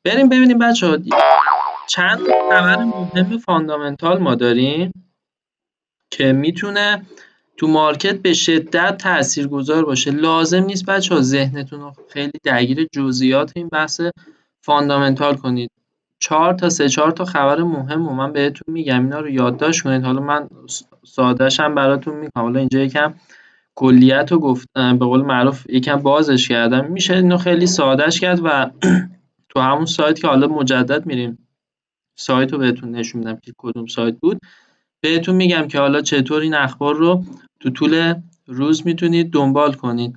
بریم ببینیم بچه‌ها چند خبر مهم فاندامنتال ما داریم که میتونه تو مارکت به شدت تاثیرگذار باشه. لازم نیست بچه‌ها ذهنتون رو خیلی درگیر جزئیات این بحث فاندامنتال کنید. 4 تا خبر مهم رو من بهتون میگم، اینا رو یادداشت کنید. حالا من ساده‌ش هم براتون میگم. حالا اینجا یکم کلیت رو گفت، به قول معروف یکم بازش کردم، میشه اینو خیلی سادهش کرد و تو همون سایت که حالا مجدد میریم سایت رو بهتون نشون میدم که کدوم سایت بود، بهتون میگم که حالا چطور این اخبار رو تو طول روز میتونید دنبال کنید.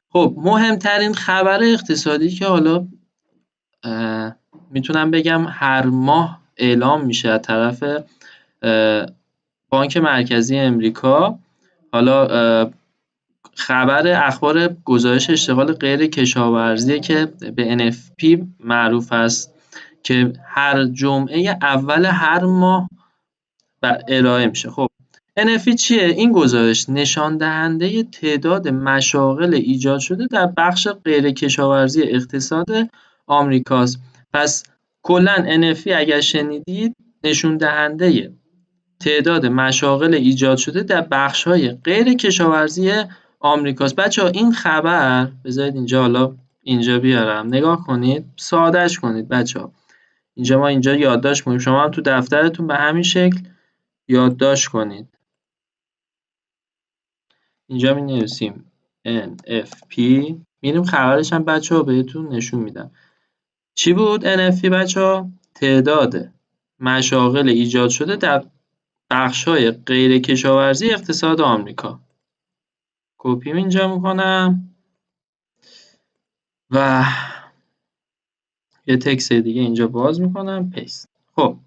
خب مهمترین خبر اقتصادی که حالا میتونم بگم هر ماه اعلام میشه از طرف بانک مرکزی امریکا، حالا خبر اخبار گزارش اشتغال غیر کشاورزی که به NFP معروف است که هر جمعه اول هر ماه ارائه میشه. خب NFP چیه؟ این گزارش نشان دهنده تعداد مشاغل ایجاد شده در بخش غیر کشاورزی اقتصاد آمریکاست. پس کلا NFP اگر شنیدید نشون دهنده تعداد مشاغل ایجاد شده در بخش‌های غیر کشاورزی آمریکاست. بچه‌ها این خبر بذارید اینجا، حالا اینجا بیارم نگاه کنید، سادهش کنید بچه‌ها. اینجا ما اینجا یادداشت می‌کنیم، شما هم تو دفترتون به همین شکل یادداشت کنید. اینجا می‌نویسیم NFP، میریم خبرش هم بچه‌ها بهتون نشون میدم. چی بود NFP بچه‌ها؟ تعداد مشاغل ایجاد شده در بخش‌های غیر کشاورزی اقتصاد آمریکا. کپی اینجا میکنم و یه تکست دیگه اینجا باز میکنم، پیست. خب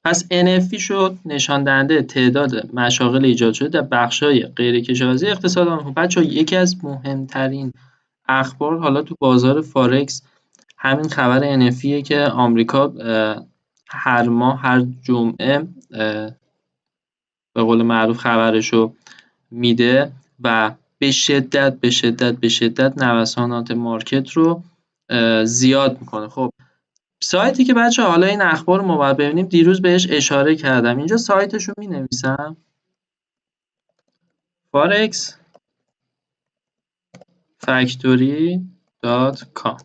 پس NFP شد نشان دهنده تعداد مشاغل ایجاد شده در بخش‌های غیر کشاورزی اقتصاد آمریکا. بچه‌ها یکی از مهمترین اخبار حالا تو بازار فارکس همین خبر NFPه که آمریکا هر ماه هر جمعه به قول معروف خبرشو میده و به شدت نوسانات مارکت رو زیاد میکنه. خب سایتی که بچه حالا این اخبار رو ما باید ببینیم، دیروز بهش اشاره کردم، اینجا سایتش رو می نویسم forexfactory.com.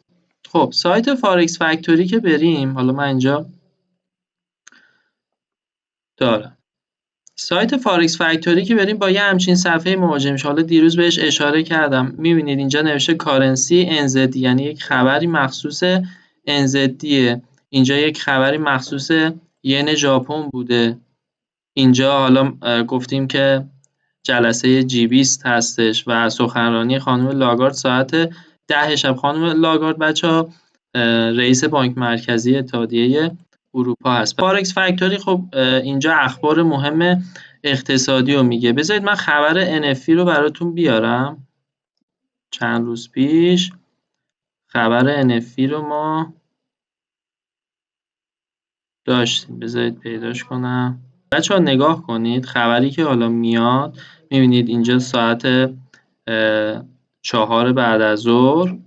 خب سایت فارکس فکتوری که بریم، حالا من اینجا دارم سایت فارکس فکتوری که بریم با یه همچین صفحه مواجه میشه. حالا دیروز بهش اشاره کردم، میبینید اینجا نوشته کارنسی NZD، یعنی یک خبری مخصوص NZD. اینجا یک خبری مخصوص ین ژاپن بوده. اینجا حالا گفتیم که جلسه G20 هستش و سخنرانی خانم لاگارد ساعت 10 شب. خانم لاگارد بچه‌ها رئیس بانک مرکزی اتحادیه اروپا هست. فارکس فکتوری خب اینجا اخبار مهم اقتصادی رو میگه. بذارید من خبر NFP رو براتون بیارم. چند روز پیش خبر NFP رو ما داشتیم، بذارید پیداش کنم. بچه‌ها نگاه کنید خبری که حالا میاد، میبینید اینجا ساعت 4 بعد از ظهر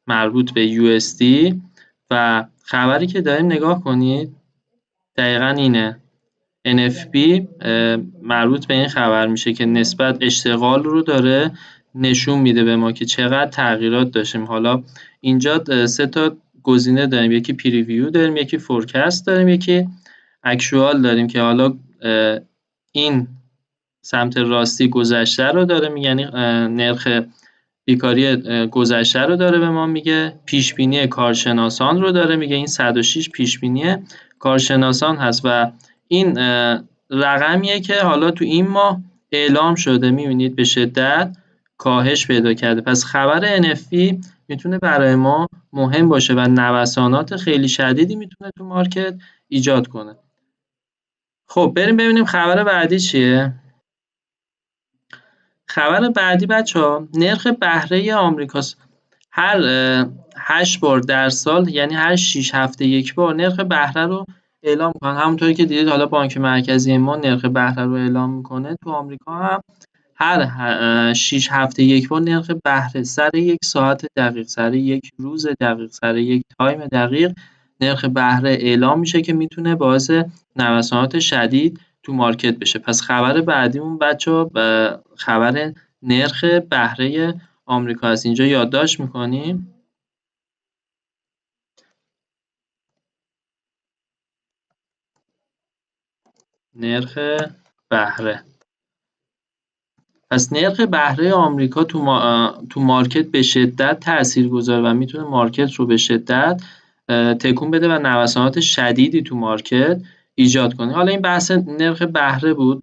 مربوط به USD و خبری که داریم نگاه کنید دقیقاً اینه. NFP مربوط به این خبر میشه که نسبت اشتغال رو داره نشون میده به ما که چقدر تغییرات داشتیم. حالا اینجا 3 تا گزینه داریم، یکی پریویو داریم، یکی فورکست داریم، یکی اکچوال داریم که حالا این سمت راستی گذشته رو داره میگه، یعنی نرخ بیکاری گذشته رو داره به ما میگه. پیش بینی کارشناسان رو داره میگه، این 106 پیش بینی کارشناسان هست و این رقمیه که حالا تو این ماه اعلام شده، میبینید به شدت کاهش پیدا کرده. پس خبر NFP میتونه برای ما مهم باشه و نوسانات خیلی شدیدی میتونه تو مارکت ایجاد کنه. خب بریم ببینیم خبر بعدی چیه. خبر بعدی بچه‌ها نرخ بهره آمریکاست. هر 8 بار در سال، یعنی هر 6 هفته یک بار نرخ بهره رو اعلام می‌کنن. همونطوری که دیدید حالا بانک مرکزی ما نرخ بهره رو اعلام می‌کنه، تو آمریکا هم هر 6 هفته یک بار نرخ بهره سر یک ساعت دقیق، سر یک روز دقیق، سر یک تایم دقیق نرخ بهره اعلام میشه که میتونه باعث نوسانات شدید تو مارکت بشه. پس خبر بعدیمون بچه‌ها خبر نرخ بهره آمریکا است. اینجا یادداشت میکنیم. نرخ بهره. پس نرخ بهره آمریکا تو مارکت به شدت تاثیرگذاره و میتونه مارکت رو به شدت تکون بده و نوسانات شدیدی تو مارکت ایجاد کنه. حالا این بحث نرخ بهره بود.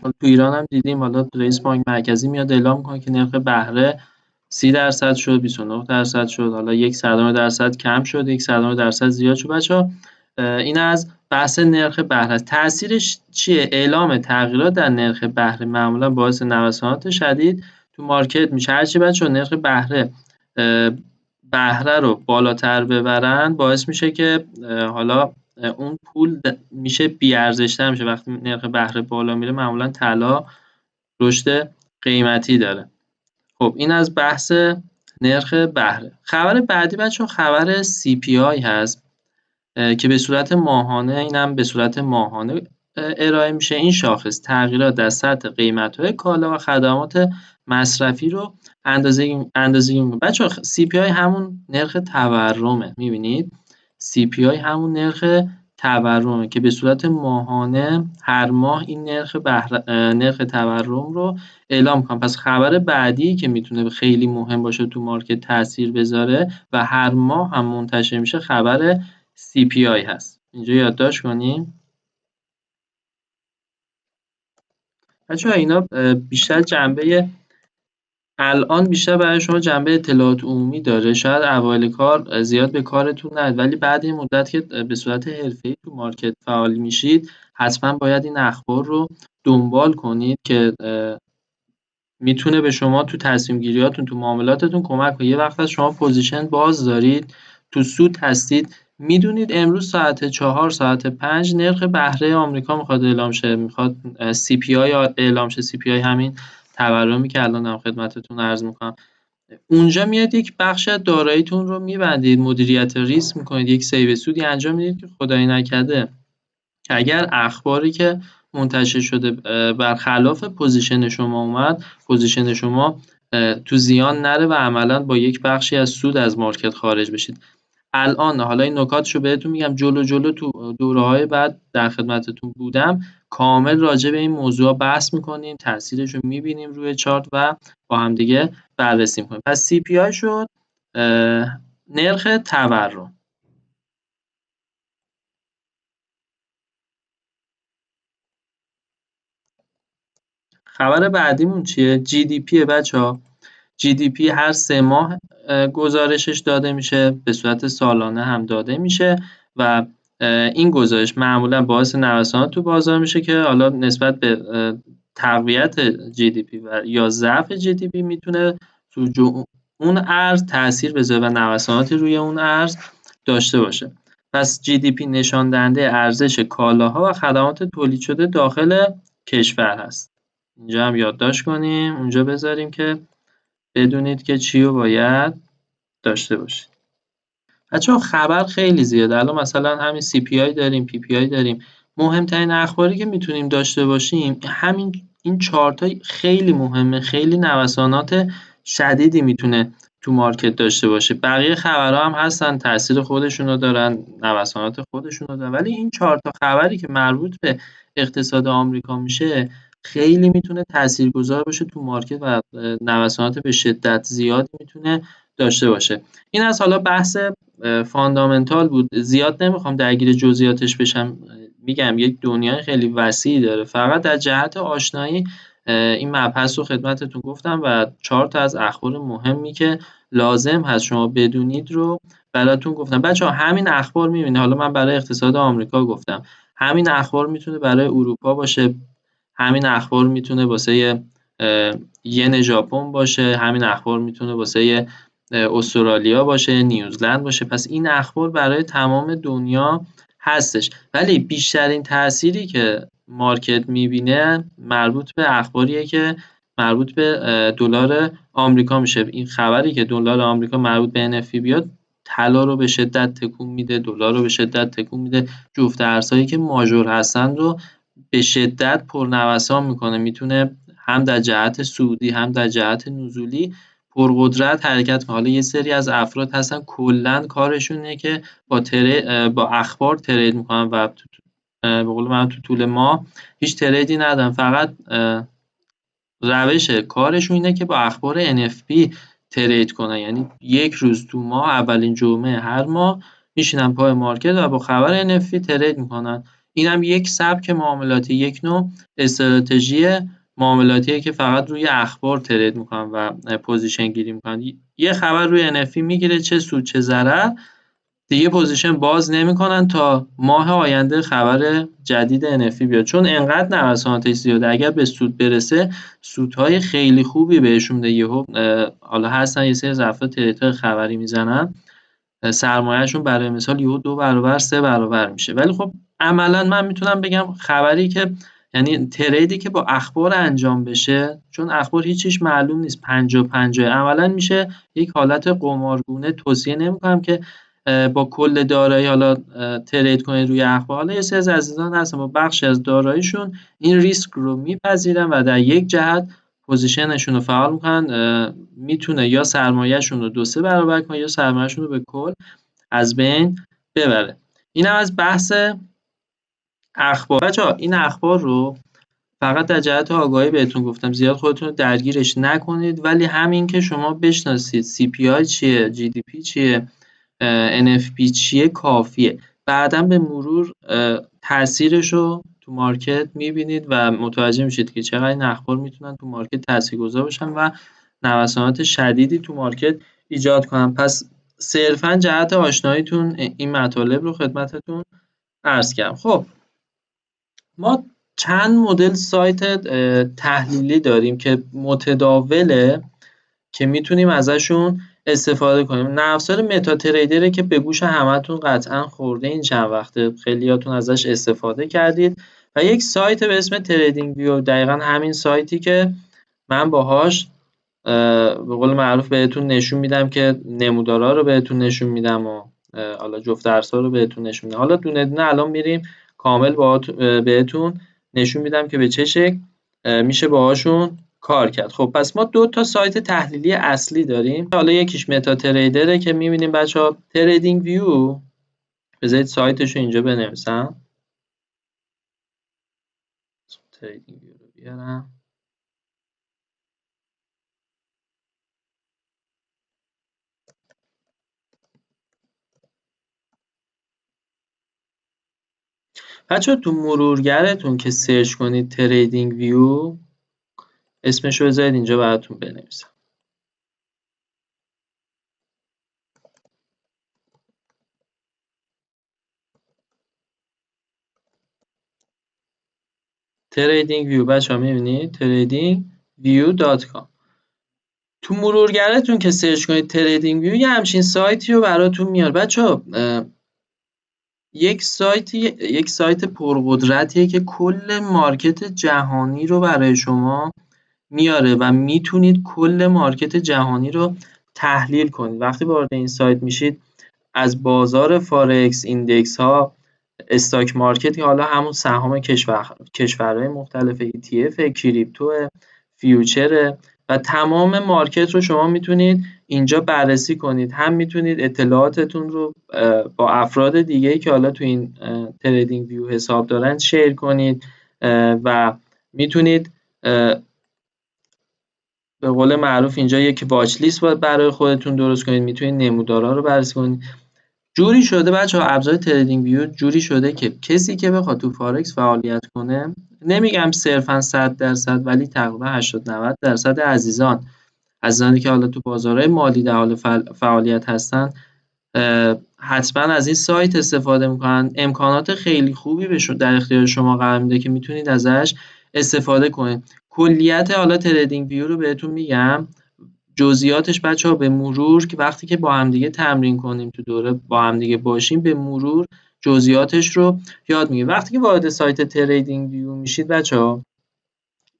تو ایران هم دیدیم حالا رئیس بانک مرکزی میاد اعلام کنه که نرخ بهره 30% شد، 29% شد، حالا 1% کم شد، 1% زیاد شد. بچه‌ها این از بحث نرخ بهره. تاثیرش چیه؟ اعلام تغییرات در نرخ بهره معمولا باعث نوسانات شدید تو مارکت میشه. هرچی بچه‌ها نرخ بهره رو بالاتر ببرن باعث میشه که حالا اون پول میشه بی‌ارزش‌تر میشه. وقتی نرخ بهره بالا میره معمولا طلا رشد قیمتی داره. خب این از بحث نرخ بهره. خبر بعدی بچه‌ها خبر CPI هست که به صورت ماهانه، اینم به صورت ماهانه ارائه میشه. این شاخص تغییرات در سطح قیمت‌های کالا و خدمات مصرفی رو اندازه‌گیری می‌کنه. بچه‌ها CPI همون نرخ تورمه. می‌بینید CPI همون نرخ تورمه که به صورت ماهانه هر ماه این نرخ تورم رو اعلام کنه. پس خبر بعدی که میتونه خیلی مهم باشه تو مارکت تاثیر بذاره و هر ماه هم منتشر میشه خبر CPI هست. اینجا یادداشت کنیم. بچه‌ها اینا بیشتر الان بیشتر برای شما جنبه اطلاعات عمومی داره. شاید اوایل کار زیاد به کارتون نیاد، ولی بعد این مدت که به صورت حرفه‌ای تو مارکت فعال میشید حتما باید این اخبار رو دنبال کنید که میتونه به شما تو تصمیم گیریاتون تو معاملاتتون کمک کنه. یه وقت از شما پوزیشن باز دارید، تو سود هستید، میدونید امروز ساعت 4 ساعت 5 نرخ بهره آمریکا میخواد اعلام شه، میخواد CPI اعلام شه. CPI همین تورمی که الان هم خدمتتون عرض میکنم. اونجا میاد یک بخش از داراییتون رو میبندید، مدیریت ریسک میکنید، یک سیو سودی انجام میدید که خدای نکرده که اگر اخباری که منتشر شده برخلاف پوزیشن شما اومد، پوزیشن شما تو زیان نره و عملا با یک بخشی از سود از مارکت خارج بشید. الان حالا این نکاتشو بهتون میگم جلو تو دوره‌های بعد در خدمتتون بودم، کامل راجع به این موضوع بحث میکنیم، تاثیرش رو میبینیم روی چارت و با هم دیگه بررسی میکنیم. پس CPI شد نرخ تورم. خبر بعدیمون چیه؟ GDP بچه‌ها. GDP هر 3 ماه گزارشش داده میشه، به صورت سالانه هم داده میشه و این گزارش معمولا باعث نوسانات تو بازار میشه که حالا نسبت به تقویت GDP و یا ضعف GDP میتونه اون ارز تاثیر بذاره و نوساناتی روی اون ارز داشته باشه. پس GDP نشان دهنده ارزش کالاها و خدمات تولید شده داخل کشور هست. اینجا هم یادداشت کنیم، اونجا بذاریم که بدونید که چی رو باید داشته باشید. بچه‌ها خبر خیلی زیاده. الان مثلا همین CPI داریم، PPI داریم. مهمترین اخباری که میتونیم داشته باشیم این چارت خیلی مهمه، خیلی نوسانات شدیدی میتونه تو مارکت داشته باشه. بقیه خبرها هم هستن، تاثیر خودشون رو دارن، نوسانات خودشون رو دارن، ولی این 4 تا خبری که مربوط به اقتصاد آمریکا میشه خیلی میتونه تاثیرگذار باشه تو مارکت و نوسانات به شدت زیادی میتونه داشته باشه. این از حالا بحث فاندامنتال بود. زیاد نمیخوام درگیر جزئیاتش بشم. میگم یک دنیای خیلی وسیعی داره. فقط در جهت آشنایی این مبحث رو خدمتتون گفتم و 4 تا از اخبار مهمی که لازم هست شما بدونید رو براتون گفتم. بچه‌ها همین اخبار می‌بینید، حالا من برای اقتصاد آمریکا گفتم، همین اخبار میتونه برای اروپا باشه، همین اخبار میتونه واسه ین ژاپن باشه، همین اخبار میتونه واسه استرالیا باشه، نیوزلند باشه. پس این اخبار برای تمام دنیا هستش، ولی بیشترین تأثیری که مارکت میبینه مربوط به اخباریه که مربوط به دلار آمریکا میشه. این خبری که دلار آمریکا مربوط به NFP بیاد طلا رو به شدت تکون میده، دلار رو به شدت تکون میده، جفت ارزهایی که ماژور هستن رو به شدت پرنوسان میکنه. میتونه هم در جهت صعودی هم در جهت نزولی پرقدرت حرکت کنه. حالا یه سری از افراد هستن کلا کارشون اینه که با اخبار ترید میکنن و به قول من تو طول ماه هیچ تریدی ندارن، فقط روش کارشون اینه که با اخبار NFP ترید کنن. یعنی یک روز تو ماه، اولین جمعه هر ماه میشینن پای مارکت و با خبر NFP ترید میکنن. این هم یک سبک معاملاتی، یک نوع استراتژی معاملاتیه که فقط روی اخبار ترید میکنن و پوزیشن گیری میکنن. یه خبر روی NFP میگیره، چه سود چه ضرر، دیگه پوزیشن باز نمیکنن تا ماه آینده خبر جدید NFP بیاد، چون انقدر نوساناتش زیاده. اگر به سود برسه سودهای خیلی خوبی بهشون میده. یهو حالا هستن یه سری از افراد تریدهای خبری میزنن، سرمایهشون برای مثال یهو 2 برابر 3 برابر میشه. ولی خب عملا من میتونم بگم خبری که یعنی تریدی که با اخبار انجام بشه، چون اخبار هیچیش معلوم نیست، 50-50 عملا میشه یک حالت قمارگونه. توصیه نمیکنم که با کل دارایی حالا ترید کنید روی اخبار. حالا یه سری از عزیزان هستن با بخشی از داراییشون این ریسک رو میپذیرن و در یک جهت پوزیشنشون رو فعال میکنن، میتونه یا سرمایهشون رو 2-3 برابر کنه یا سرمایهشون رو به کل از بین ببره. اینم از بحث اخبار. بچه‌ها این اخبار رو فقط در جهت آگاهی بهتون گفتم، زیاد خودتون رو درگیرش نکنید، ولی همین که شما بشناسید CPI چیه، GDP چیه، NFP چیه کافیه. بعداً به مرور تاثیرش رو تو مارکت میبینید و متوجه میشید که چقدر این اخبار میتونن تو مارکت تاثیرگذار باشن و نوسانات شدیدی تو مارکت ایجاد کنن. پس صرفاً جهت آشناییتون این مطالب رو خدمتتون عرض کردم. خب ما چند مدل سایت تحلیلی داریم که متداوله که میتونیم ازشون استفاده کنیم. نرم افزار متا تریدره که به گوش همتون قطعا خورده این چند وقته، خیلیاتون ازش استفاده کردید. و یک سایت به اسم تریدینگ ویو، دقیقا همین سایتی که من باهاش به قول معروف بهتون نشون میدم که نمودارا رو بهتون نشون میدم و حالا جفت درس‌ها رو بهتون نشون میدم. حالا دونه دونه الان میریم کامل بهتون نشون میدم که به چه شکل میشه باهاشون کار کرد. خب پس ما 2 تا سایت تحلیلی اصلی داریم. حالا یکیش متا تریدره که میبینیم بچه‌ها. تریدینگ ویو، بذارید سایتش رو اینجا بنویسم. تریدینگ ویو رو بیارم. بچه‌ها تو مرورگرتون که سرچ کنید تریدینگ ویو، اسمش رو بذارید اینجا براتون بنویسم. تریدینگ ویو بچه‌ها می‌بینید tradingview.com. تو مرورگرتون که سرچ کنید تریدینگ ویو یه همچین سایتی رو براتون میاره. بچه‌ها یک سایت پرقدرتیه که کل مارکت جهانی رو برای شما میاره و میتونید کل مارکت جهانی رو تحلیل کنید. وقتی وارد این سایت میشید از بازار فارکس، ایندکس ها، استاک مارکت، حالا همون سهام کشورهای مختلف، ETF، کریپتو، فیوچر و تمام مارکت رو شما میتونید اینجا بررسی کنید. هم میتونید اطلاعاتتون رو با افراد دیگه‌ای که حالا تو این تریدینگ ویو حساب دارن شیر کنید و میتونید به قول معروف اینجا یک واچ لیست برای خودتون درست کنید. میتونید نمودارها رو بررسی کنید. جوری شده بچه‌ها ابزار تریدینگ ویو جوری شده که کسی که بخواد تو فارکس فعالیت کنه، نمیگم صرفاً 100%، ولی تقریبا 80-90% عزیزانی که حالا تو بازارهای مالی در حال فعالیت هستن حتما از این سایت استفاده میکنن. امکانات خیلی خوبی در اختیار شما قرار میده که میتونید ازش استفاده کنید. کلیت حالا تریدینگ ویو رو بهتون میگم، جزئیاتش بچه‌ها به مرور که وقتی که با هم دیگه تمرین کنیم، تو دوره با هم دیگه باشیم، به مرور جزئیاتش رو یاد میگیریم. وقتی که وارد سایت تریدینگ ویو میشید بچه‌ها،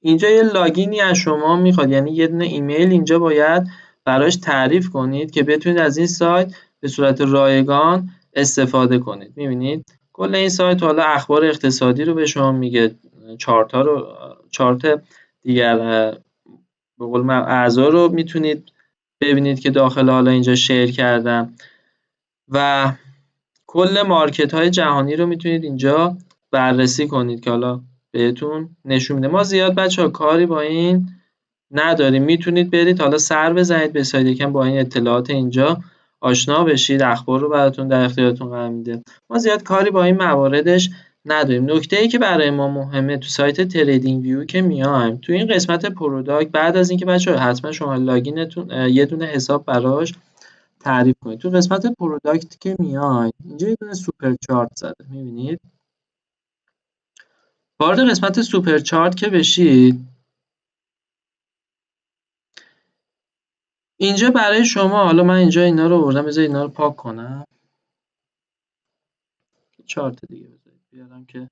اینجا یه لاگینی از شما میخواد، یعنی یه دونه ایمیل اینجا باید براش تعریف کنید که بتونید از این سایت به صورت رایگان استفاده کنید. میبینید کل این سایت حالا اخبار اقتصادی رو به شما میگه، چارت دیگر به قول من اعضا رو میتونید ببینید که داخل حالا اینجا شیر کردم و کل مارکت های جهانی رو میتونید اینجا بررسی کنید که حالا بهتون نشون میده. ما زیاد بچه‌ها کاری با این نداریم، میتونید برید حالا سر بزنید به سایت، یکم با این اطلاعات اینجا آشنا بشید، اخبار رو براتون در اختیارتون قرار میده. ما زیاد کاری با این مواردش نداریم. نکته ای که برای ما مهمه تو سایت تریدینگ ویو که میایم تو این قسمت پروداکت، بعد از اینکه بچه‌ها حتما شما لاگینتون یه دونه حساب براش تعریف کنید، تو قسمت پروداکت که میاید اینجا یه دونه سوپر چارت زده، میبینید وارد قسمت سوپر چارت که بشید اینجا برای شما، حالا من اینجا اینا رو آوردم، بذار اینا رو پاک کنم، چارت دیگه بذارید بیارم که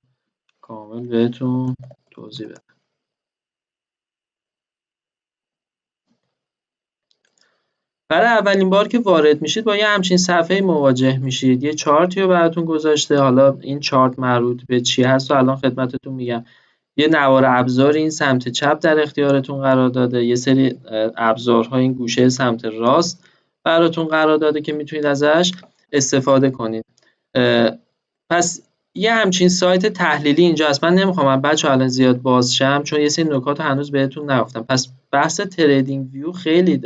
کامل بهتون توضیح بدم. برای اولین بار که وارد میشید با یه همچین صفحه مواجه میشید، یه چارتی رو براتون گذاشته، حالا این چارت مربوط به چی هست و الان خدمتتون میگم. یه نوار ابزار این سمت چپ در اختیارتون قرار داده، یه سری ابزارها این گوشه سمت راست براتون قرار داده که میتونید ازش استفاده کنید. پس یه همچین سایت تحلیلی اینجا هست. من نمیخوام بچه الان زیاد باز شم چون یه سری نکات هنوز بهتون نگفتم. پس بحث تریدینگ ویو خیلی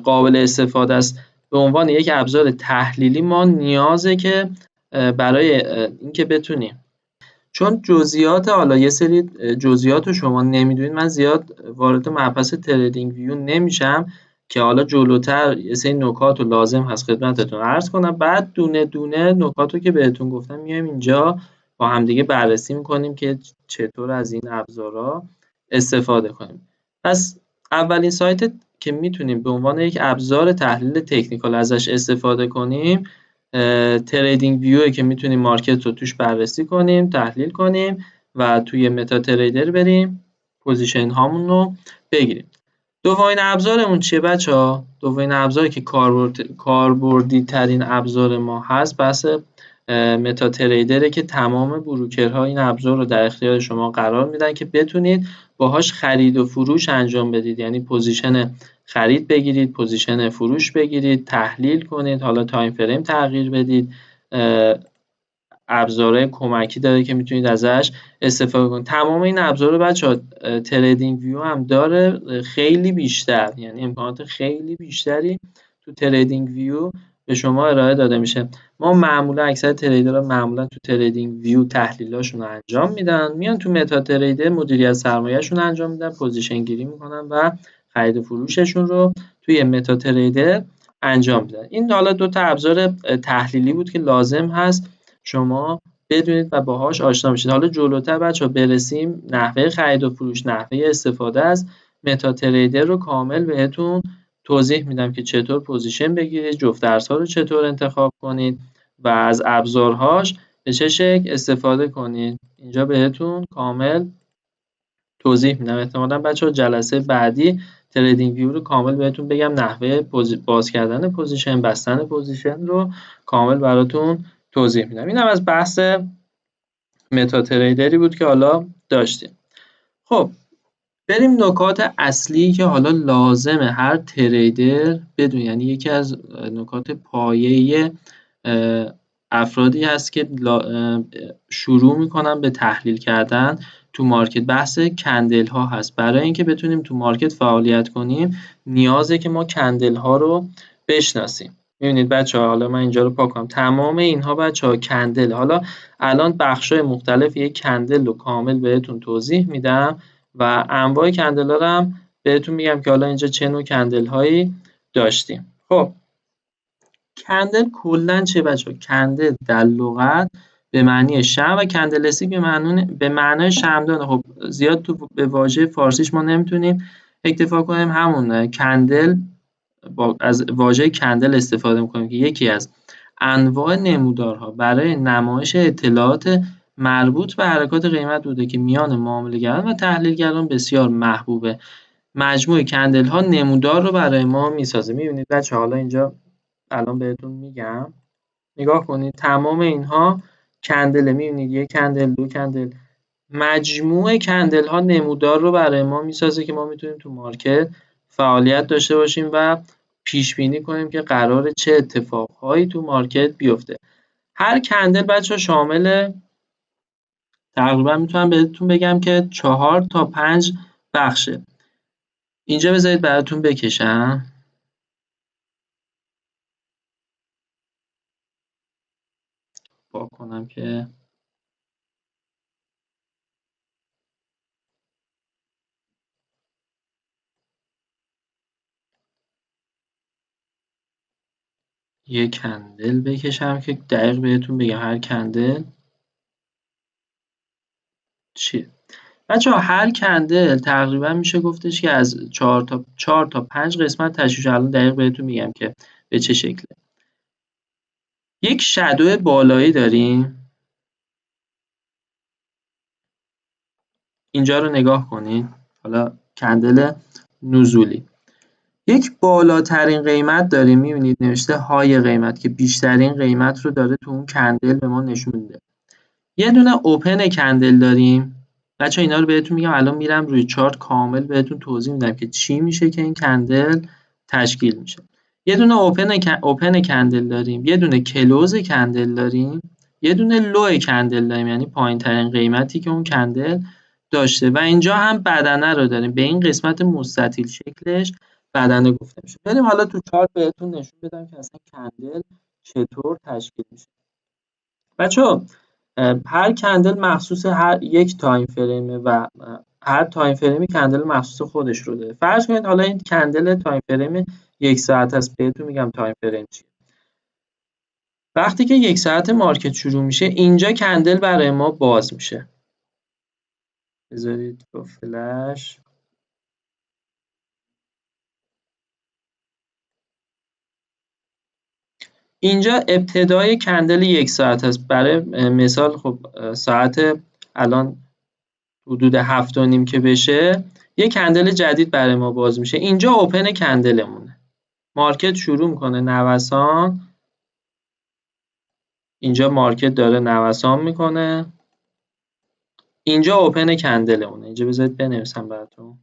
قابل استفاده است. به عنوان یک ابزار تحلیلی ما نیازه که برای اینکه بتونیم، چون جزئیات حالا یه سری جزئیات رو شما نمیدونید، من زیاد وارد مبحث تریدینگ ویو نمیشم که حالا جلوتر یه سری نکات رو لازم هست خدمتتون عرض کنم، بعد دونه دونه نکات رو که بهتون گفتم میایم اینجا با همدیگه بررسی میکنیم که چطور از این ابزارها استفاده کنیم. پس اولین سایت که میتونیم به عنوان یک ابزار تحلیل تکنیکال ازش استفاده کنیم تریدینگ ویو که میتونیم مارکت رو توش بررسی کنیم، تحلیل کنیم و توی متا تریدر بریم پوزیشن هامون رو بگیریم. دومین ابزارمون چیه بچه‌ها؟ دومین ابزاری که کاربردی ترین ابزار ما هست بحث متا تریدره که تمام بروکرها این ابزار رو در اختیار شما قرار میدن که بتونید باهاش خرید و فروش انجام بدید، یعنی پوزیشن خرید بگیرید، پوزیشن فروش بگیرید، تحلیل کنید، حالا تایم فریم تغییر بدید. ابزارهای کمکی داره که میتونید ازش استفاده کنید. تمام این ابزار بچه‌ها تریدینگ ویو هم داره، خیلی بیشتر، یعنی امکانات خیلی بیشتری تو تریدینگ ویو به شما ارائه داده میشه. ما معمولا اکثر تریدرها معمولا تو تریدینگ ویو تحلیلاشون رو انجام میدن، میان تو متا تریدر مدیریت سرمایه‌شون انجام میدن، پوزیشن گیری میکنن و خرید و فروششون رو توی متا تریدر انجام میدن. این حالا دو تا ابزار تحلیلی بود که لازم هست شما بدونید و باهاش آشنا بشید. حالا جلوتر بچه‌ها برسیم نحوه خرید و فروش، نحوه استفاده از متا تریدر رو کامل بهتون توضیح میدم که چطور پوزیشن بگیرید، جفت ارزها رو چطور انتخاب کنید و از ابزارهاش به چه شکل استفاده کنید. اینجا بهتون کامل توضیح میدم. احتمالاً بچه‌ها جلسه بعدی تریدینگ ویو رو کامل بهتون بگم، نحوه باز کردن پوزیشن، بستن پوزیشن رو کامل براتون توضیح میدم. اینم از بحث متا تریدری بود که حالا داشتیم. خب بریم نکات اصلی که حالا لازمه هر تریدر بدون، یعنی یکی از نکات پایه‌ای افرادی هست که شروع میکنن به تحلیل کردن تو مارکت، بحث کندل ها هست. برای اینکه بتونیم تو مارکت فعالیت کنیم نیازه که ما کندل ها رو بشناسیم. میبینید بچه ها، حالا من اینجا رو پاک کنم، تمام اینها بچه ها کندل. حالا الان بخشای مختلف یک کندل رو کامل بهتون توضیح میدم و انواع کندل ها رو هم بهتون میگم که حالا اینجا چه نوع کندل هایی داشتیم. خب کندل کلا چه بچه ها؟ کندل در لغت به معنی شمع و کندل استیک به معنای شمعدان. خب زیاد تو به واژه فارسیش ما نمیتونیم اکتفا کنیم، همون کندل از واژه کندل استفاده میکنیم که یکی از انواع نمودارها برای نمایش اطلاعات مربوط به حرکات قیمت بوده که میان معامله‌گران و تحلیلگران بسیار محبوبه. مجموع کندل ها نمودار رو برای ما میسازه. میبینید بچه حالا اینجا الان بهتون میگم، نگاه کنید تمام اینها کندله. میبینید یک کندل، دو کندل، مجموع کندل ها نمودار رو برای ما میسازه که ما میتونیم تو مارکت فعالیت داشته باشیم و پیش بینی کنیم که قراره چه اتفاقهایی تو مارکت بیفته. هر کندل بچه شامل تقریبا میتونم بهتون بگم که 4 تا 5 بخشه. اینجا بذارید براتون بکشم. با کنم که یه کندل بکشم که دقیق بهتون بگم هر کندل چیه. بچه‌ها هر کندل تقریبا میشه گفتش که از 4 تا 5 قسمت تشکیل شده. الان دقیق بهتون میگم که به چه شکله. یک شادو بالایی داریم، اینجا رو نگاه کنید. حالا کندل نزولی. یک بالاترین قیمت داریم، میبینید نوشته های قیمت که بیشترین قیمت رو داره تو اون کندل به ما نشون میده. یه دونه اوپن کندل داریم. بچه اینا رو بهتون میگم، الان میرم روی چارت کامل بهتون توضیح میدم که چی میشه که این کندل تشکیل میشه. یه دونه اوپن کندل داریم، یه دونه کلوز کندل داریم، یه دونه لو کندل داریم، یعنی پایین ترین قیمتی که اون کندل داشته، و اینجا هم بدنه رو داریم. به این قسمت مستطیل شکلش بدنه گفته میشه. بریم حالا تو چارت بهتون نشون بدم که اصلا کندل چطور تشکیل میشه. بچه‌ها هر کندل مخصوص هر یک تایم فریمه و هر تایم فریمی کندل مخصوص خودش رو داره. فرض کنید حالا این کندل تایم فریم 1 ساعت است. بهتون میگم تایم فریم چیه. وقتی که 1 ساعت مارکت شروع میشه اینجا کندل برای ما باز میشه. بذارید با فلش. اینجا ابتدای کندل 1 ساعت است. برای مثال خب ساعت الان حدود 7:30 که بشه یه کندل جدید برای ما باز میشه. اینجا اوپن کندلمونه. مارکت شروع میکنه نوسان. اینجا مارکت داره نوسان میکنه. اینجا اوپن کندلمونه. اینجا بذارید بنویسم براتون.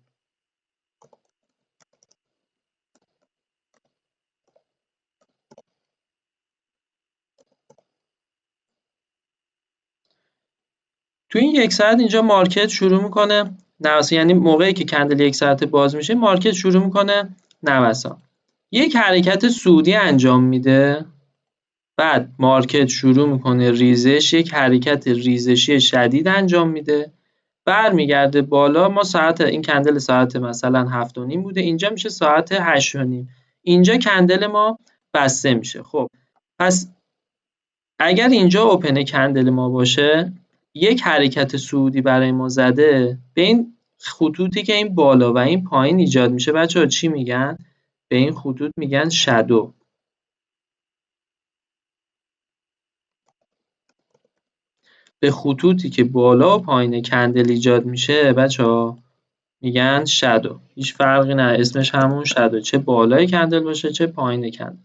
تو این 1 ساعت اینجا مارکت شروع میکنه نوسان، یعنی موقعی که کندل 1 ساعت باز میشه مارکت شروع میکنه نوسان. یک حرکت صعودی انجام میده. بعد مارکت شروع میکنه ریزش، یک حرکت ریزشی شدید انجام میده، برمیگرده بالا. ما ساعت این کندل ساعت مثلا 7:30 بوده، اینجا میشه ساعت 8:30. اینجا کندل ما بسته میشه. خب پس اگر اینجا اوپن کندل ما باشه یک حرکت صعودی برای ما زده، به این خطوطی که این بالا و این پایین ایجاد میشه بچه‌ها چی میگن؟ به این خطوط میگن شادو. به خطوطی که بالا و پایین کندل ایجاد میشه بچه‌ها میگن شادو. هیچ فرقی نه، اسمش همون شادو، چه بالای کندل باشه چه پایین کندل.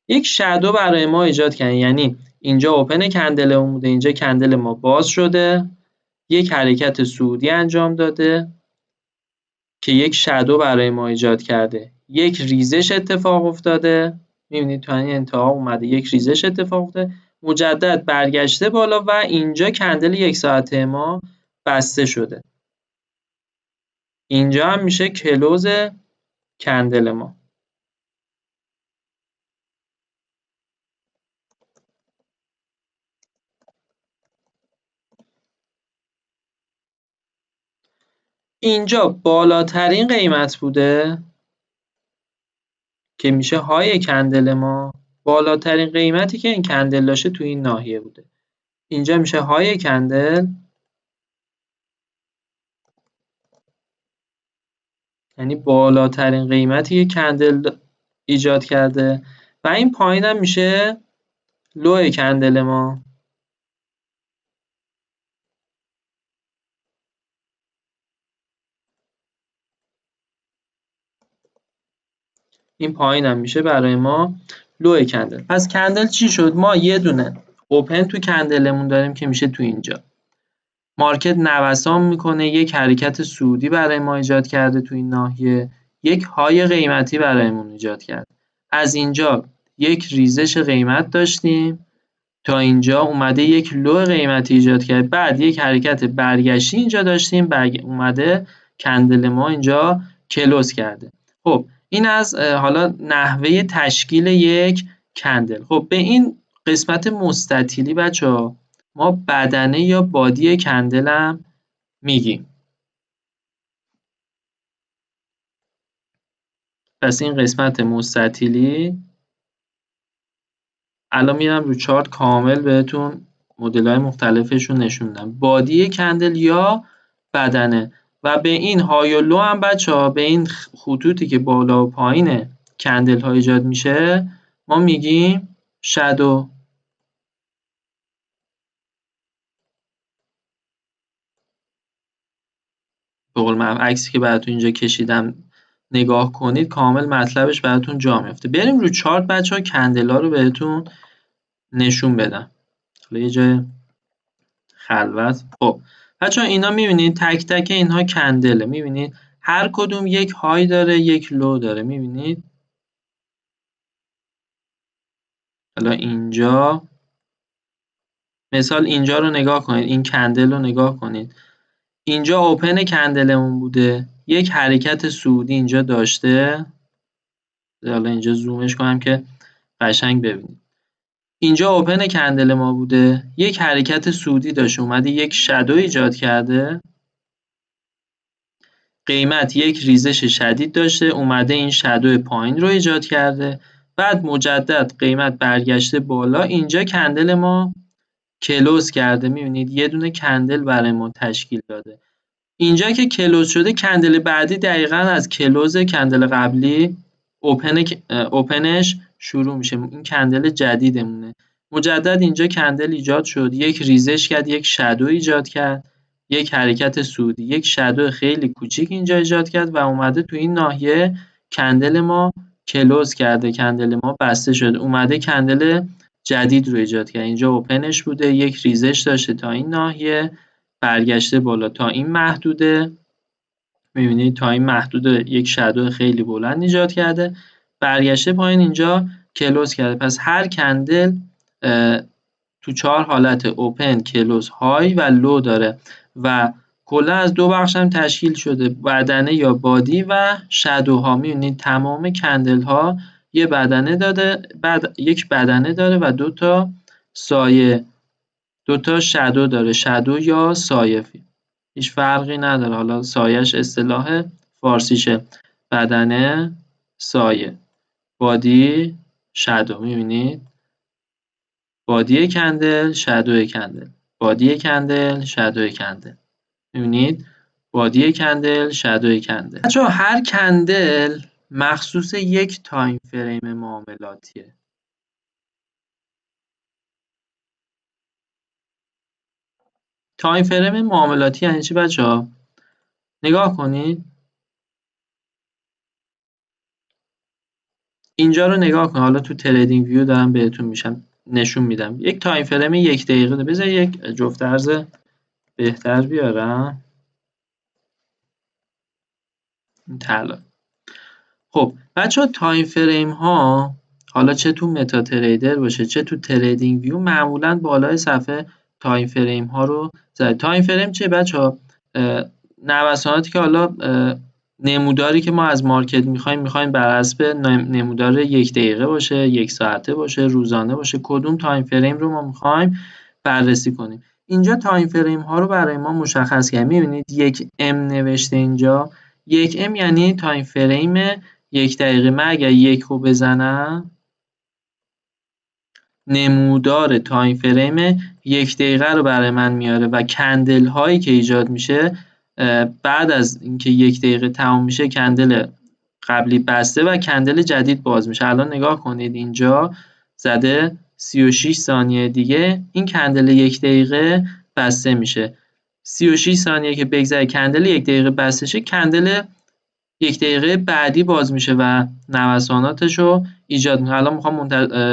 یک شادو برای ما ایجاد کردن، یعنی اینجا اوپن کندلمون بوده، اینجا کندل ما باز شده، یک حرکت صعودی انجام داده که یک شادو برای ما ایجاد کرده، یک ریزش اتفاق افتاده. میبینید تا این انتها اومده یک ریزش اتفاق افتاده، مجدد برگشته بالا و اینجا کندل 1 ساعته ما بسته شده. اینجا هم میشه کلوز کندل ما. اینجا بالاترین قیمت بوده که میشه های کندل ما. بالاترین قیمتی که این کندل داشته تو این ناحیه بوده. اینجا میشه های کندل، یعنی بالاترین قیمتی که کندل ایجاد کرده، و این پایین هم میشه لو کندل ما. این پایین هم میشه برای ما لو کندل. پس کندل چی شد؟ ما یه دونه اوپن تو کندلمون داریم که میشه تو اینجا. مارکت نوسان میکنه، یک حرکت صعودی برای ما ایجاد کرده تو این ناحیه، یک های قیمتی برایمون ایجاد کرد. از اینجا یک ریزش قیمت داشتیم تا اینجا اومده یک لو قیمتی ایجاد کرد، بعد یک حرکت برگشتی اینجا داشتیم، اومده کندل ما اینجا کلوز کرده. خب این از حالا نحوه تشکیل یک کندل. خب به این قسمت مستطیلی بچه‌ها ما بدنه یا بادی کندل هم میگیم. پس این قسمت مستطیلی الان میرم رو چارت کامل بهتون مدل‌های مختلفش رو نشون میدم. بادی کندل یا بدنه. و به این های و لو هم بچه‌ها، به این خطوطی که بالا و پایین کندل ها ایجاد میشه ما میگیم شادو. به قول من عکسی که براتون اینجا کشیدم نگاه کنید کامل مطلبش براتون جا میفته. بریم رو چارت بچه‌ها کندل ها رو بهتون نشون بدم. حالا یه جای خلوت. خب بچه‌ها اینا میبینید تک تک اینها کندله. میبینید هر کدوم یک های داره یک لو داره. میبینید حالا اینجا مثال اینجا رو نگاه کنید، این کندل رو نگاه کنید. اینجا اوپن کندلمون بوده، یک حرکت صعودی اینجا داشته. حالا اینجا زومش کنم که قشنگ ببینید. اینجا اوپن کندل ما بوده، یک حرکت صعودی داشته، اومده یک شادو ایجاد کرده. قیمت یک ریزش شدید داشته، اومده این شادو پایین رو ایجاد کرده. بعد مجدد قیمت برگشته بالا، اینجا کندل ما کلوز کرده. میبینید یه دونه کندل برای ما تشکیل داده. اینجا که کلوز شده کندل بعدی دقیقاً از کلوز کندل قبلی اوپنش شروع میشه. این کندل جدیدمونه. مجدد اینجا کندل ایجاد شد، یک ریزش کرد، یک شادو ایجاد کرد، یک حرکت صعودی، یک شادو خیلی کوچیک اینجا ایجاد کرد و اومده تو این ناحیه کندل ما کلوز کرده، کندل ما بسته شده، اومده کندل جدید رو ایجاد کرد. اینجا اوپنش بوده، یک ریزش داشته تا این ناحیه، برگشته بالا تا این محدوده. می‌بینید تا این محدوده یک شادو خیلی بلند ایجاد کرده، برگشته پایین اینجا کلوز کرده. پس هر کندل تو 4 حالت اوپن، کلوز، های و لو داره و کلا از 2 بخش هم تشکیل شده، بدنه یا بادی و شادوها. می‌بینید تمام کندل ها یه بدنه داده، یک بدنه داره و 2 تا سایه، 2 تا شادو داره، شادو یا سایه. هیچ فرقی نداره، حالا سایه‌اش اصطلاح فارسیشه. بدنه، سایه، بادی، شادو. می‌بینید بادی کندل، شادو کندل، بادی کندل، شادو کندل. می‌بینید بادی کندل، شادو کندل. بچه‌ها هر کندل مخصوص یک تایم فریم معاملاتیه. تایم فریم معاملاتی یعنی چی بچه‌ها؟ نگاه کنید. اینجا رو نگاه کن. حالا تو تریدینگ ویو دارم بهتون نشون میدم. یک تایم فریم 1 دقیقه. بذار یک جفت ارز بهتر بیارم. این طلا. خب بچه‌ها تایم فریم ها حالا چه تو متا تریدر باشه چه تو تریدینگ ویو معمولا بالای صفحه تایم فریم ها رو زد. تایم فریم چیه بچه‌ها؟ نوساناتی که حالا نموداری که ما از مارکت میخوایم بر حسب نمودار 1 دقیقه باشه، 1 ساعته باشه، روزانه باشه، کدوم تایم فریم رو ما میخوایم بررسی کنیم. اینجا تایم فریم ها رو برای ما مشخص کردیم. میبینید 1M نوشته اینجا. 1M یعنی تایم فریم 1 دقیقه. من اگر 1 رو بزنم نمودار تایم فریم 1 دقیقه رو برای من میاره و کندل هایی که ایجاد میشه بعد از اینکه 1 دقیقه تمام میشه کندل قبلی بسته و کندل جدید باز میشه. الان نگاه کنید اینجا زده 36 ثانیه دیگه این کندل 1 دقیقه بسته میشه. 36 ثانیه که بگذره کندل 1 دقیقه بسته شه، کندل 1 دقیقه بعدی باز میشه و نوساناتش رو ایجاد میکنه. الان میخوام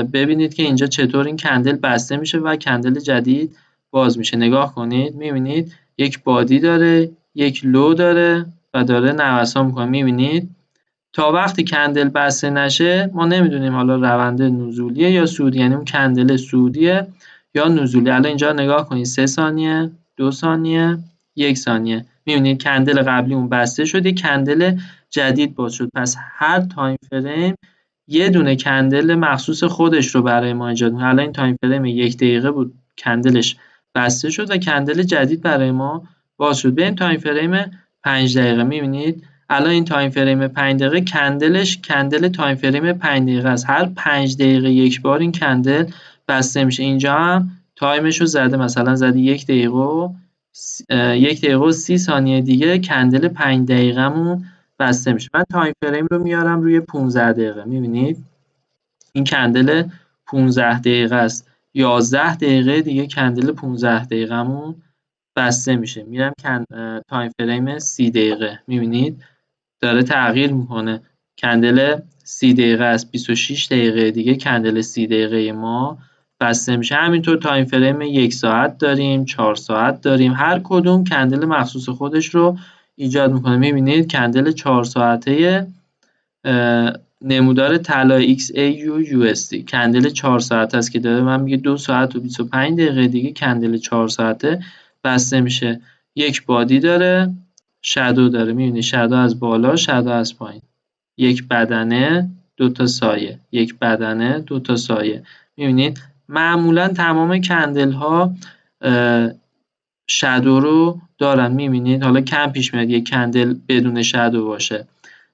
ببینید که اینجا چطور این کندل بسته میشه و کندل جدید باز میشه. نگاه کنید، میبینید یک بادی داره، یک لو داره و داره نوسان میکنه. میبینید تا وقتی کندل بسته نشه ما نمیدونیم حالا روند نزولیه یا صعودی، یعنی اون کندل صعودیه یا نزولی. الان اینجا نگاه کنید 3 ثانیه، 2 ثانیه، 1 ثانیه. می‌بینید کندل قبلی اون بسته شد، یک کندل جدید باز شد. پس هر تایم فریم یه دونه کندل مخصوص خودش رو برای ما ایجاد می‌کنه. الان این تایم فریم 1 دقیقه بود، کندلش بسته شد و کندل جدید برای ما باز شد. بریم تایم فریم 5 دقیقه. می‌بینید الان این تایم فریم 5 دقیقه کندلش کندل تایم فریم 5 دقیقه است. هر 5 دقیقه یک بار این کندل بسته میشه. اینجا هم تایمش رو زده، مثلا زده 1 دقیقه و 1 دقیقه و 30 ثانیه دیگه کندل 5 دقیقه‌مون بسته میشه. من تایم فریم رو میارم روی 15 دقیقه. میبینید این کندل 15 دقیقه است. 11 دقیقه دیگه کندل 15 دقیقه‌مون بسته میشه. میرم تایم فریم 30 دقیقه. میبینید داره تغییر میکنه. کندل 30 دقیقه است، 26 دقیقه دیگه کندل 30 دقیقه ما بسته میشه. همینطور تایم فریم 1 ساعت داریم، 4 ساعت داریم، هر کدوم کندل مخصوص خودش رو ایجاد میکنه. میبینید کندل 4 ساعته نمودار طلا XAU USD کندل 4 ساعت است که داره من میگه 2 ساعت و 25 دقیقه دیگه کندل 4 ساعته بسته میشه. یک بادی داره، شادو داره. میبینی شادو از بالا، شادو از پایین. یک بدنه، 2 تا سایه. یک بدنه، 2 تا سایه. میبینید معمولا تمام کندل ها شادو رو دارن. میبینید حالا کم پیش میاد یک کندل بدون شادو باشه.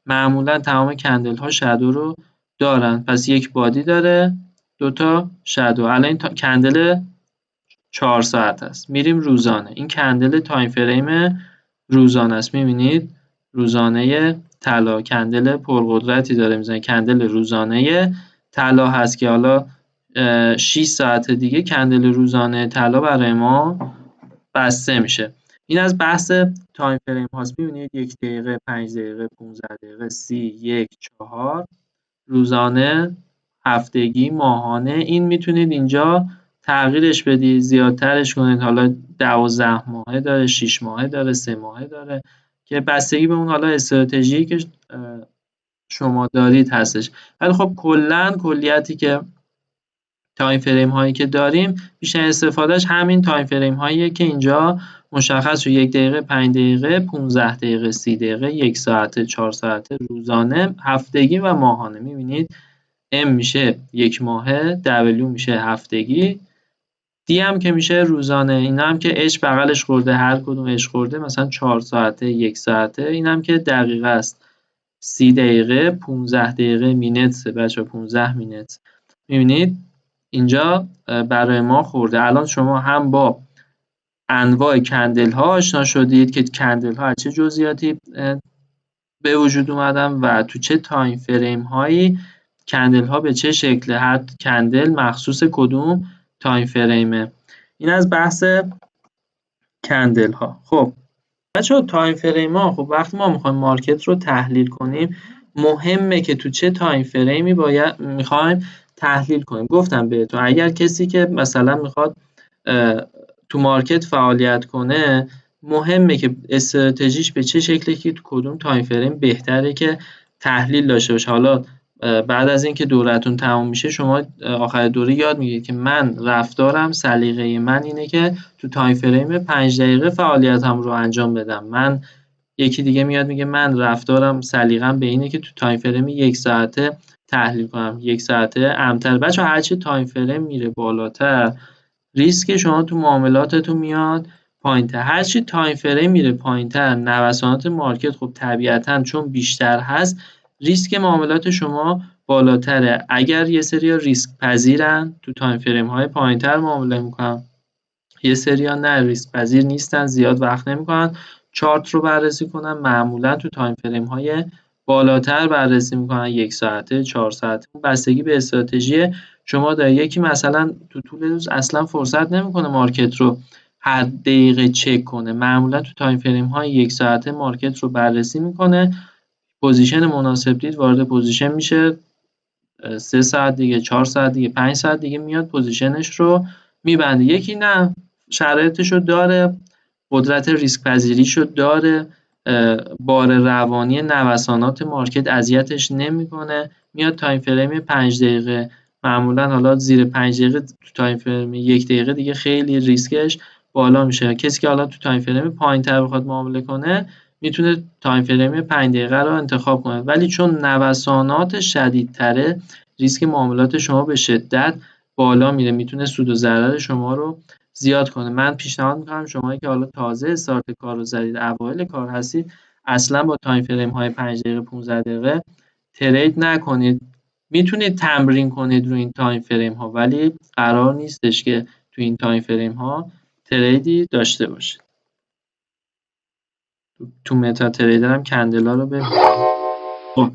معمولا تمام کندل ها شادو رو دارن. پس یک بادی داره، 2 تا شادو. الان این کندل 4 ساعت است. میریم روزانه. این کندل تایم فریم روزانه است. میبینید روزانه طلا کندل پرقدرتی داره میزنه. کندل روزانه طلا هست که حالا 6 ساعت دیگه کندل روزانه طلا برای ما بسته میشه. این از بحث تایم فریم هاست. میبینید 1 دقیقه، 5 دقیقه، 15 دقیقه، 30، 1، 4 روزانه، هفتگی، ماهانه. این میتونید اینجا تغییرش بدید، زیادترش کنید. حالا 12 ماهه داره، 6 ماهه داره، 3 ماهه داره که بستگی به اون حالا استراتژی که شما دارید هستش. ولی خب کلیتی که تایم فریم هایی که داریم بیشتر استفادهش همین تایم فریم هاییه که اینجا مشخص شد. 1 دقیقه، 5 دقیقه، 15 دقیقه، 30 دقیقه، 1 ساعته، 4 ساعته، روزانه، هفتگی و ماهانه. میبینید M میشه 1 ماهه، W میشه هفتگی، D هم که میشه روزانه. اینا هم که H بغلش خورده، هر کدوم H خورده مثلا 4 ساعته، 1 ساعته. این هم که دقیقه است، 30 دقیقه، 15 دقیقه، مینتسه بچه، 15 مینت. میبینید اینجا برای ما خورده. الان شما هم با انواع کندل ها آشنا شدید که کندل ها چه جزئیاتی به وجود اومدن و تو چه تایم فریم هایی کندل ها به چه شکل، هر کندل مخصوص کدوم تایم فریمه. این از بحث کندل ها. خب بچه‌ها تایم فریم ها، خب وقتی ما میخوایم مارکت رو تحلیل کنیم مهمه که تو چه تایم فریمی میخوایم تحلیل کنیم. گفتم بهتون اگر کسی که مثلا میخواد تو مارکت فعالیت کنه مهمه که استراتژیش به چه شکلی که تو کدوم تایم فریم بهتره که تحلیل داشته باشه. حالا بعد از اینکه دورتون تموم میشه شما آخر دوره یاد میگیرید که من رفتارم، سلیقه من اینه که تو تایم فریم 5 دقیقه فعالیتم رو انجام بدم. من یکی دیگه میاد میگه من رفتارم، سلیقه‌م به اینه که تو تایم فریم 1 ساعته تحلیل کنم. 1 ساعته امتر. بچه هرچی تایم فریم میره بالاتر ریسک شما تو معاملاتتون میاد پایین‌تر. هرچی تایم فریم میره پایین‌تر نوسانات مارکت خب طبیعتاً چون بیشتر هست ریسک معاملات شما بالاتره. اگر یه سری ریسک پذیرن تو تایم فریم های پایین‌تر معامله میکنن، یه سری نه ریسک پذیر نیستن، زیاد وقت نمیکنن چارت رو بررسی کنن، معمولا تو تایم فریم های بالاتر بررسی میکنن، 1 ساعته، 4 ساعته. بستگی به استراتژی شما داره. یکی مثلا تو طول روز اصلا فرصت نمیکنه مارکت رو هر دقیقه چک کنه، معمولا تو تایم فریم های 1 ساعته مارکت رو بررسی میکنه. پوزیشن مناسب دید وارد پوزیشن میشه، 3 ساعت دیگه، 4 ساعت دیگه، 5 ساعت دیگه میاد پوزیشنش رو میبنده. یکی نه شرایطش رو داره، قدرت ریسک پذیریش رو داره، بار روانی نوسانات مارکت اذیتش نمیکنه، میاد تایم فریم 5 دقیقه، معمولا حالا زیر 5 دقیقه تو تایم فریم 1 دقیقه دیگه خیلی ریسکش بالا میشه. کسی که حالا تو تایم فریم پایین‌تر بخواد معامله کنه میتونه تایم فریم 5 دقیقه رو انتخاب کنه، ولی چون نوسانات شدیدتره ریسک معاملات شما به شدت بالا میره، میتونه سود و ضرر شما رو زیاد کنه. من پیشنهاد میکنم شمایی که حالا تازه استارت کار رو زدید، اوایل کار هستید، اصلا با تایم فریم های 5 دقیقه 15 دقیقه ترید نکنید. میتونید تمرین کنید روی این تایم فریم ها، ولی قرار نیستش که تو این تایم فریم ها تریدی داشته باشید. تو متا تریدر هم کندلا رو ببینید. خب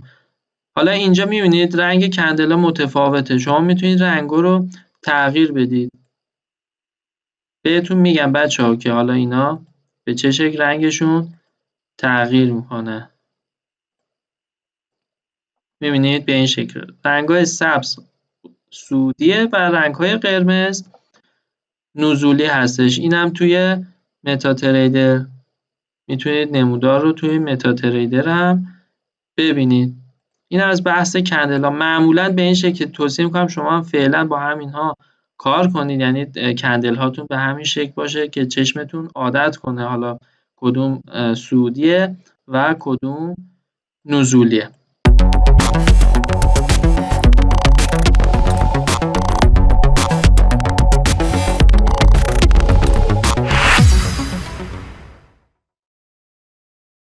حالا اینجا میبینید رنگ کندلا متفاوته، شما میتونید رنگا رو تغییر بدید. بهتون میگم بچه‌ها که حالا اینا به چه شکل رنگشون تغییر میکنه. میبینید به این شکل رنگ‌های سبز سودیه و رنگ‌های قرمز نزولی هستش. اینم توی متا تریدر میتونید نمودار رو توی متا تریدر هم ببینید. این از بحث کندلا. معمولا به این شکل توصیه میکنم شما هم فعلا با همینها کار کنید، یعنی کندل هاتون به همین شکل باشه که چشمتون عادت کنه حالا کدوم سودیه و کدوم نزولیه.